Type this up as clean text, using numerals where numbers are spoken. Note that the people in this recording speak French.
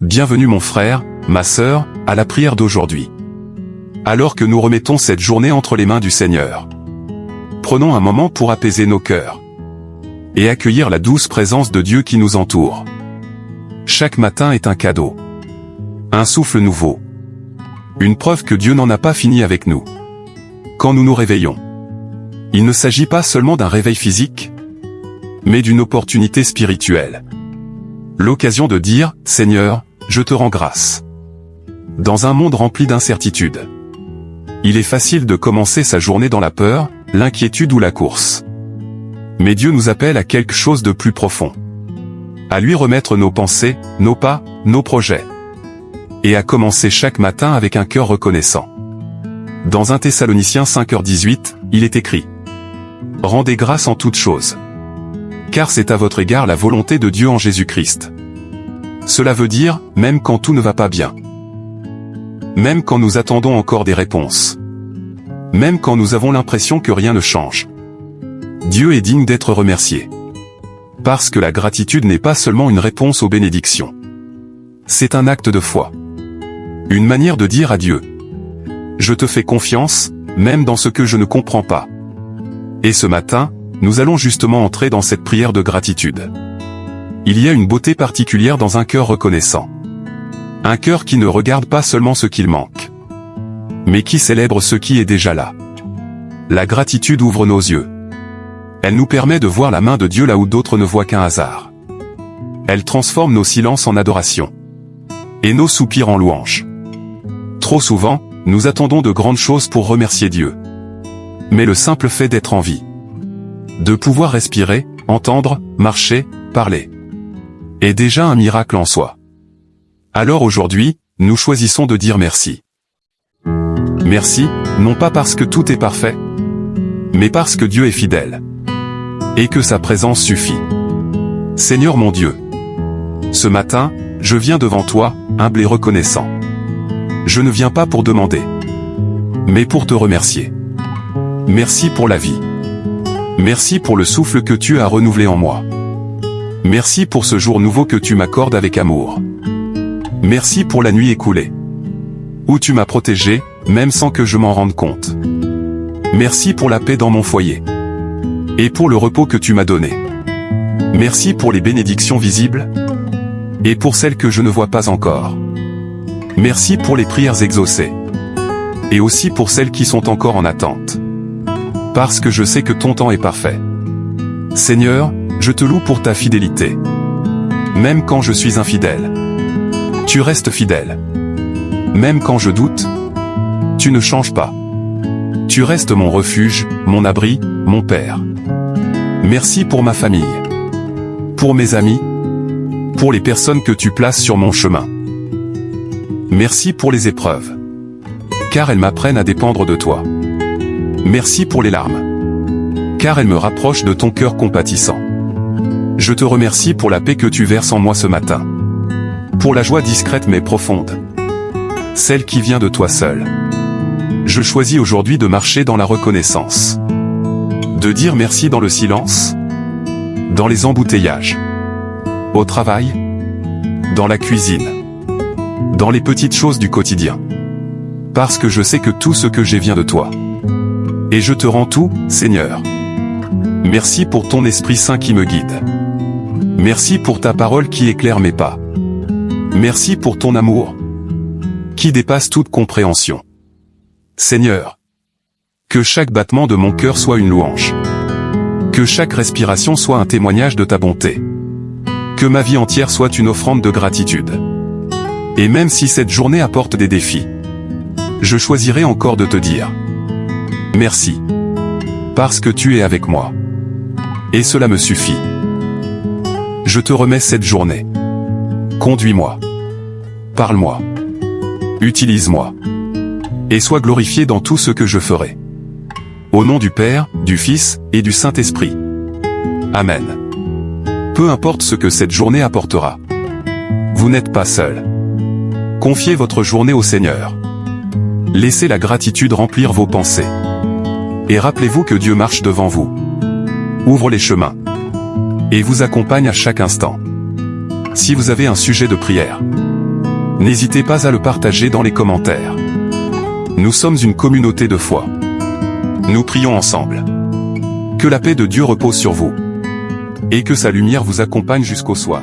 Bienvenue mon frère, ma sœur, à la prière d'aujourd'hui. Alors que nous remettons cette journée entre les mains du Seigneur, prenons un moment pour apaiser nos cœurs et accueillir la douce présence de Dieu qui nous entoure. Chaque matin est un cadeau, un souffle nouveau, une preuve que Dieu n'en a pas fini avec nous. Quand nous nous réveillons, il ne s'agit pas seulement d'un réveil physique, mais d'une opportunité spirituelle. L'occasion de dire « Seigneur, je te rends grâce ». Dans un monde rempli d'incertitudes, il est facile de commencer sa journée dans la peur, l'inquiétude ou la course. Mais Dieu nous appelle à quelque chose de plus profond. À lui remettre nos pensées, nos pas, nos projets. Et à commencer chaque matin avec un cœur reconnaissant. Dans 1 Thessaloniciens 5h18, il est écrit « Rendez grâce en toutes choses. Car c'est à votre égard la volonté de Dieu en Jésus-Christ. » Cela veut dire, même quand tout ne va pas bien. Même quand nous attendons encore des réponses. Même quand nous avons l'impression que rien ne change. Dieu est digne d'être remercié. Parce que la gratitude n'est pas seulement une réponse aux bénédictions. C'est un acte de foi. Une manière de dire à Dieu « Je te fais confiance, même dans ce que je ne comprends pas. » Et ce matin, nous allons justement entrer dans cette prière de gratitude. Il y a une beauté particulière dans un cœur reconnaissant. Un cœur qui ne regarde pas seulement ce qu'il manque, mais qui célèbre ce qui est déjà là. La gratitude ouvre nos yeux. Elle nous permet de voir la main de Dieu là où d'autres ne voient qu'un hasard. Elle transforme nos silences en adoration. Et nos soupirs en louange. Trop souvent, nous attendons de grandes choses pour remercier Dieu. Mais le simple fait d'être en vie, de pouvoir respirer, entendre, marcher, parler, est déjà un miracle en soi. Alors aujourd'hui, nous choisissons de dire merci. Merci, non pas parce que tout est parfait, mais parce que Dieu est fidèle. Et que sa présence suffit. Seigneur mon Dieu, ce matin, je viens devant toi, humble et reconnaissant. Je ne viens pas pour demander, mais pour te remercier. Merci pour la vie. Merci pour le souffle que tu as renouvelé en moi. Merci pour ce jour nouveau que tu m'accordes avec amour. Merci pour la nuit écoulée, où tu m'as protégé, même sans que je m'en rende compte. Merci pour la paix dans mon foyer, et pour le repos que tu m'as donné. Merci pour les bénédictions visibles, et pour celles que je ne vois pas encore. Merci pour les prières exaucées, et aussi pour celles qui sont encore en attente. Parce que je sais que ton temps est parfait. Seigneur, je te loue pour ta fidélité. Même quand je suis infidèle, tu restes fidèle. Même quand je doute, tu ne changes pas. Tu restes mon refuge, mon abri, mon Père. Merci pour ma famille, pour mes amis, pour les personnes que tu places sur mon chemin. Merci pour les épreuves, car elles m'apprennent à dépendre de toi. Merci pour les larmes, car elles me rapprochent de ton cœur compatissant. Je te remercie pour la paix que tu verses en moi ce matin. Pour la joie discrète mais profonde, celle qui vient de toi seul. Je choisis aujourd'hui de marcher dans la reconnaissance. De dire merci dans le silence, dans les embouteillages, au travail, dans la cuisine, dans les petites choses du quotidien. Parce que je sais que tout ce que j'ai vient de toi. Et je te rends tout, Seigneur. Merci pour ton Esprit Saint qui me guide. Merci pour ta parole qui éclaire mes pas. Merci pour ton amour, qui dépasse toute compréhension. Seigneur, que chaque battement de mon cœur soit une louange. Que chaque respiration soit un témoignage de ta bonté. Que ma vie entière soit une offrande de gratitude. Et même si cette journée apporte des défis, je choisirai encore de te dire merci, parce que tu es avec moi. Et cela me suffit. Je te remets cette journée. Conduis-moi. Parle-moi. Utilise-moi. Et sois glorifié dans tout ce que je ferai. Au nom du Père, du Fils, et du Saint-Esprit. Amen. Peu importe ce que cette journée apportera, vous n'êtes pas seul. Confiez votre journée au Seigneur. Laissez la gratitude remplir vos pensées. Et rappelez-vous que Dieu marche devant vous, ouvre les chemins, et vous accompagne à chaque instant. Si vous avez un sujet de prière, N'hésitez pas à le partager dans les commentaires. Nous sommes une communauté de foi. Nous prions ensemble. Que la paix de Dieu repose sur vous. Et que sa lumière vous accompagne jusqu'au soir.